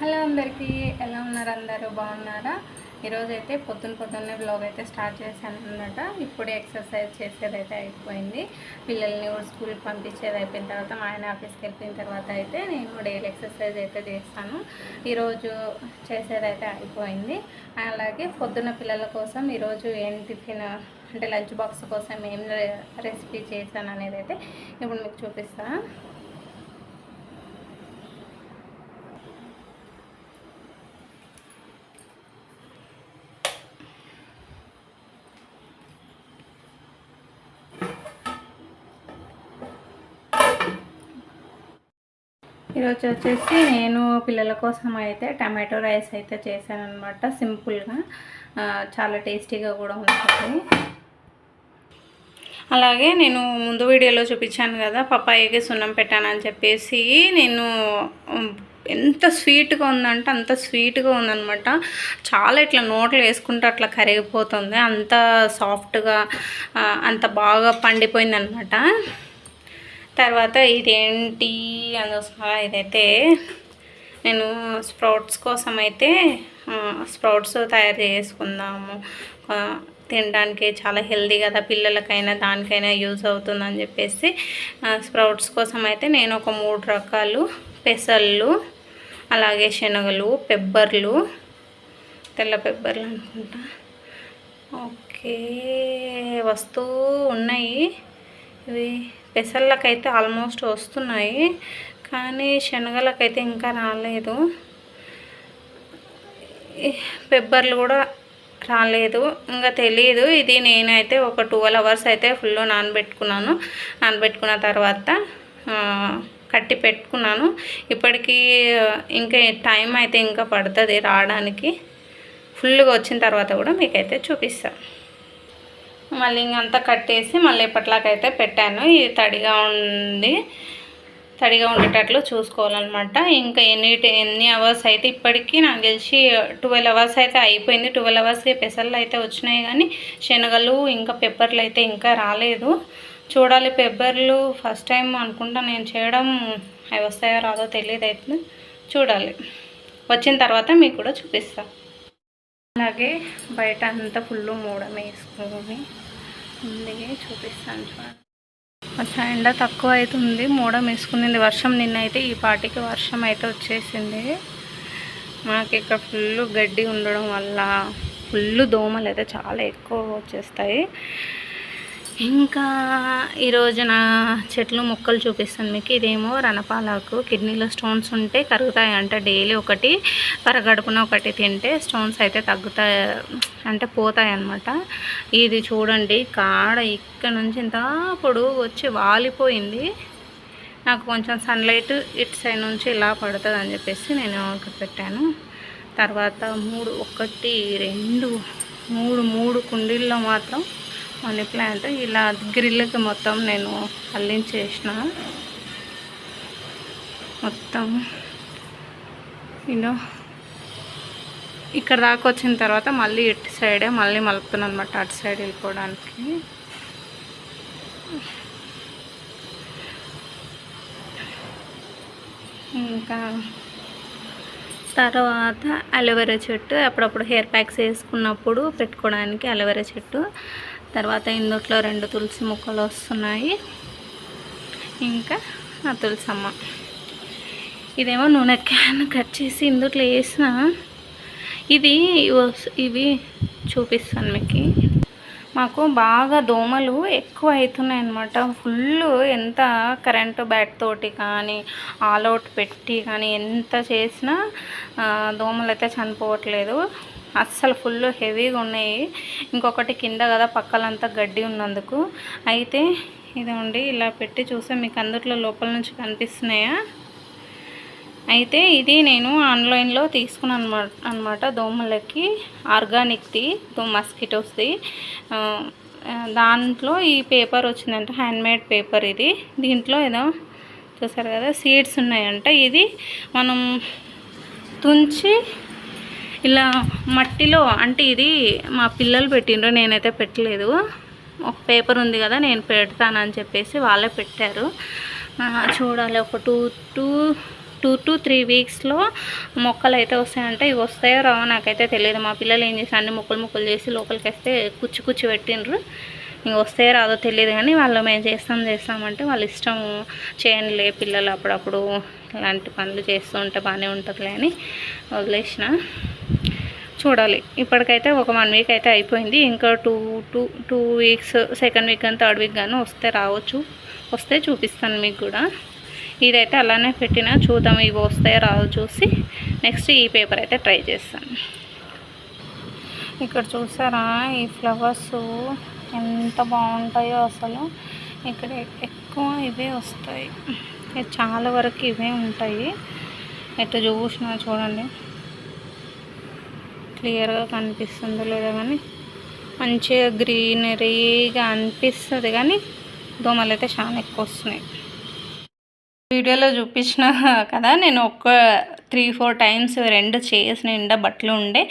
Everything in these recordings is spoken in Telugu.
హలో అందరికీ, ఎలా ఉన్నారు? అందరూ బాగున్నారా? ఈరోజు అయితే పొద్దున్నే బ్లాగ్ అయితే స్టార్ట్ చేశాను అనమాట. ఇప్పుడే ఎక్సర్సైజ్ చేసేది అయితే అయిపోయింది. పిల్లల్ని కూడా స్కూల్కి పంపించేది అయిపోయిన తర్వాత, మా ఆయన ఆఫీస్కి వెళ్ళిన తర్వాత అయితే నేను డైలీ ఎక్సర్సైజ్ అయితే చేస్తాను. ఈరోజు చేసేదైతే అయిపోయింది. అలాగే పొద్దున్న పిల్లల కోసం ఈరోజు ఏం టిఫిన్ అంటే లంచ్ బాక్స్ కోసం ఏం రెసిపీ చేశాను అనేది అయితే ఇప్పుడు మీకు చూపిస్తాను. ఈరోజు వచ్చేసి నేను పిల్లల కోసం అయితే టమాటో రైస్ అయితే చేశాను అనమాట. సింపుల్గా చాలా టేస్టీగా కూడా ఉంటుంది. అలాగే నేను ముందు వీడియోలో చూపించాను కదా, పప్పాయికి సున్నం పెట్టానని చెప్పేసి. నేను ఎంత స్వీట్గా ఉందంటే అంత స్వీట్గా ఉందన్నమాట. చాలా ఇట్లా నోట్లో వేసుకుంటే అట్లా కరిగిపోతుంది, అంత సాఫ్ట్గా అంత బాగా పండిపోయిందనమాట. తర్వాత ఇదేంటి అందుకోసం ఇదైతే నేను స్ప్రౌట్స్ కోసం అయితే స్ప్రౌట్స్ తయారు చేసుకుందాము, తినడానికి చాలా హెల్దీ కదా, పిల్లలకైనా దానికైనా యూజ్ అవుతుందని చెప్పేసి స్ప్రౌట్స్ కోసం అయితే నేను ఒక 3 రకాలు పెసళ్ళు, అలాగే శనగలు, పెబ్బర్లు, తెల్ల పెబ్బర్లు అనుకుంటా, ఓకే వస్తూ ఉన్నాయి. ఇవి పెసళ్ళకైతే ఆల్మోస్ట్ వస్తున్నాయి, కానీ శనగలకైతే ఇంకా రాలేదు. పెబ్బర్లు కూడా రాలేదు, ఇంకా తెలియదు. ఇది నేనైతే ఒక 12 అవర్స్ అయితే ఫుల్ నానబెట్టుకున్న తర్వాత కట్టి పెట్టుకున్నాను. ఇప్పటికీ ఇంకా టైం అయితే ఇంకా పడుతుంది రావడానికి. ఫుల్గా వచ్చిన తర్వాత కూడా మీకైతే చూపిస్తాను. మళ్ళీ ఇంకంతా కట్టేసి మళ్ళీ ఎప్పట్లాకైతే పెట్టాను. ఇది తడిగా ఉండేటట్లు చూసుకోవాలన్నమాట. ఇంకా ఎన్ని అవర్స్ అయితే ఇప్పటికీ నాకు తెలిసి 12 అవర్స్ అయితే అయిపోయింది. 12 అవర్స్కి పెసర్లు అయితే వచ్చినాయి, కానీ శనగలు ఇంకా పెప్పర్లు అయితే ఇంకా రాలేదు. చూడాలి. పెబ్బర్లు ఫస్ట్ టైం అనుకుంటా నేను చేయడం, అవి వస్తాయో రాదో తెలియదు, అయితే చూడాలి. వచ్చిన తర్వాత మీకు కూడా చూపిస్తాను. అలాగే బయట అంతా ఫుల్ మూడం వేసుకొని ముందుగా చూపిస్తాను. చూడండి, కొంచెం ఎండ తక్కువ అవుతుంది, మూడం వేసుకుంది. వర్షం నిన్నైతే ఈ పాటికి వర్షం అయితే వచ్చేసింది. మాకు ఇక్కడ ఫుల్ గడ్డి ఉండడం వల్ల ఫుల్ దోమలు అయితే చాలా ఎక్కువ వచ్చేస్తాయి. ఇంకా ఈరోజు నా చెట్లు మొక్కలు చూపిస్తాను మీకు. ఇదేమో రణపాలకు, కిడ్నీలో స్టోన్స్ ఉంటే కరుగుతాయి అంట. డైలీ ఒకటి పరగడుపున ఒకటి తింటే స్టోన్స్ అయితే తగ్గుతాయి అంటే పోతాయి అన్నమాట. ఇది చూడండి, కాడ ఇక్కడ నుంచి ఇంత పొడుగు వచ్చి వాలిపోయింది. నాకు కొంచెం సన్లైట్ ఇటు సైడ్ నుంచి ఇలా పడుతుంది అని చెప్పేసి నేను ఇక్కడ పెట్టాను. తర్వాత 3 కుండీల్లో మాత్రం మనీ ప్లాంట్ ఇలా గ్రిల్కి మొత్తం నేను అల్లించేసిన. మొత్తం ఇలా ఇక్కడ దాకా వచ్చిన తర్వాత మళ్ళీ ఇటు సైడే మళ్ళీ మలుపుతున్నాను అనమాట, అటు సైడ్ వెళ్ళిపోవడానికి. ఇంకా తర్వాత అలోవెరా చెట్టు, అప్పుడప్పుడు హెయిర్ ప్యాక్స్ వేసుకున్నప్పుడు పెట్టుకోవడానికి అలోవెరా చెట్టు. తర్వాత ఇందుట్లో 2 తులసి మొక్కలు వస్తున్నాయి. ఇంకా ఆ తులసమ్మ, ఇదేమో నూనె క్యాన్ కట్ చేసి ఇందుట్లో వేసిన. ఇవి చూపిస్తాను మీకు. మాకు బాగా దోమలు ఎక్కువ అవుతున్నాయి అన్నమాట. ఫుల్ ఎంత కరెంటు బ్యాట్ తోటి కానీ ఆల్అవుట్ పెట్టి కానీ ఎంత చేసినా దోమలు అయితే చనిపోవట్లేదు. అస్సలు ఫుల్ హెవీగా ఉన్నాయి. ఇంకొకటి కింద కదా పక్కలంతా గడ్డి ఉన్నందుకు. అయితే ఇదండి ఇలా పెట్టి చూస్తే మీకు అందుట్లో లోపల నుంచి కనిపిస్తున్నాయా. అయితే ఇది నేను ఆన్లైన్లో తీసుకున్నాను అనమాట. దోమలకి ఆర్గానిక్ది, మస్కిటోస్ది. దాంట్లో ఈ పేపర్ వచ్చిందంట, హ్యాండ్మేడ్ పేపర్ ఇది. దీంట్లో ఏదో చూసారు కదా సీడ్స్ ఉన్నాయంట. ఇది మనం తుంచి ఇలా మట్టిలో, అంటే ఇది మా పిల్లలు పెట్టిండ్రు, నేనైతే పెట్టలేదు. ఒక పేపర్ ఉంది కదా నేను పెడతానని చెప్పేసి వాళ్ళే పెట్టారు. చూడాలి, ఒక 2 2 to 3 వీక్స్లో మొక్కలు అయితే వస్తాయంటే ఇవి వస్తాయో రావో నాకైతే తెలియదు. మా పిల్లలు ఏం చేసి అన్ని ముక్కలు చేసి లోపలికి వేస్తే కుచ్చి పెట్టిండ్రు. ఇంక వస్తాయో రాదో తెలియదు కానీ వాళ్ళు మేము చేస్తామంటే వాళ్ళ ఇష్టం, చేయండిలే పిల్లలు అప్పుడప్పుడు ఇలాంటి పనులు చేస్తూ ఉంటే బాగానే ఉంటుందిలే అని వదిలేసిన. చూడాలి. ఇప్పటికైతే ఒక 1 వీక్ అయితే అయిపోయింది. ఇంకా 2 వీక్స్, సెకండ్ వీక్ కానీ థర్డ్ వీక్ కానీ వస్తే రావచ్చు. వస్తే చూపిస్తాను మీకు కూడా. ఇదైతే అలానే పెట్టినా చూద్దాం ఇవి వస్తాయో రావో చూసి నెక్స్ట్ ఈ పేపర్ అయితే ట్రై చేస్తాను. ఇక్కడ చూసారా ఈ ఫ్లవర్స్ ఎంత బాగుంటాయో అసలు. ఇక్కడ ఎక్కువ ఇవే వస్తాయి, చాలా వరకు ఇవే ఉంటాయి. ఎట్లా చూసినా చూడండి, క్లియర్గా కనిపిస్తుందో లేదో కానీ మంచిగా గ్రీనరీగా అనిపిస్తుంది. కానీ దోమలు అయితే చాలా ఎక్కువ వస్తున్నాయి. వీడియోలో చూపించిన కదా, నేను ఒక 3-4 టైమ్స్ 2 చైర్స్ నిండా బట్టలు ఉండే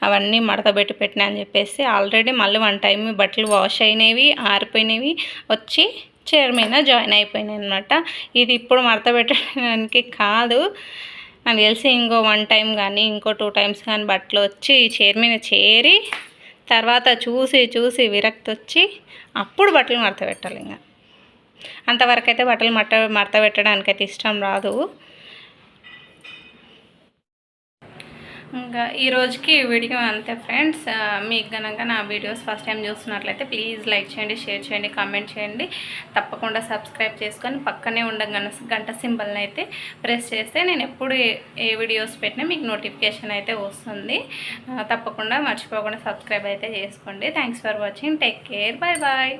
అవన్నీ మడతపెట్టి పెట్టినా అని చెప్పేసి ఆల్రెడీ మళ్ళీ 1 టైం బట్టలు వాష్ అయినవి, ఆరిపోయినవి వచ్చి చైర్ మీద జాయిన్ అయిపోయినాయి అనమాట. ఇది ఇప్పుడు మడత పెట్టడానికి కాదు, నాకు తెలిసి ఇంకో 1 టైం కానీ ఇంకో 2 టైమ్స్ కానీ బట్టలు వచ్చి ఈ చైర్ మీద చేరి తర్వాత చూసి విరక్తి వచ్చి అప్పుడు బట్టలు మడత పెట్టాలి. ఇంకా అంతవరకు అయితే బట్టలు మడత పెట్టడానికైతే ఇష్టం రాదు. ఇంకా ఈ రోజుకి వీడియో అంతే ఫ్రెండ్స్. మీకు కనుక నా వీడియోస్ ఫస్ట్ టైం చూస్తున్నట్లయితే ప్లీజ్ లైక్ చేయండి, షేర్ చేయండి, కామెంట్ చేయండి. తప్పకుండా సబ్స్క్రైబ్ చేసుకొని పక్కనే ఉన్న గంట సింబల్ని అయితే ప్రెస్ చేస్తే నేను ఎప్పుడు ఏ వీడియోస్ పెట్టినా మీకు నోటిఫికేషన్ అయితే వస్తుంది. తప్పకుండా మర్చిపోకుండా సబ్స్క్రైబ్ అయితే చేసుకోండి. Thanks for watching. Take care. Bye bye.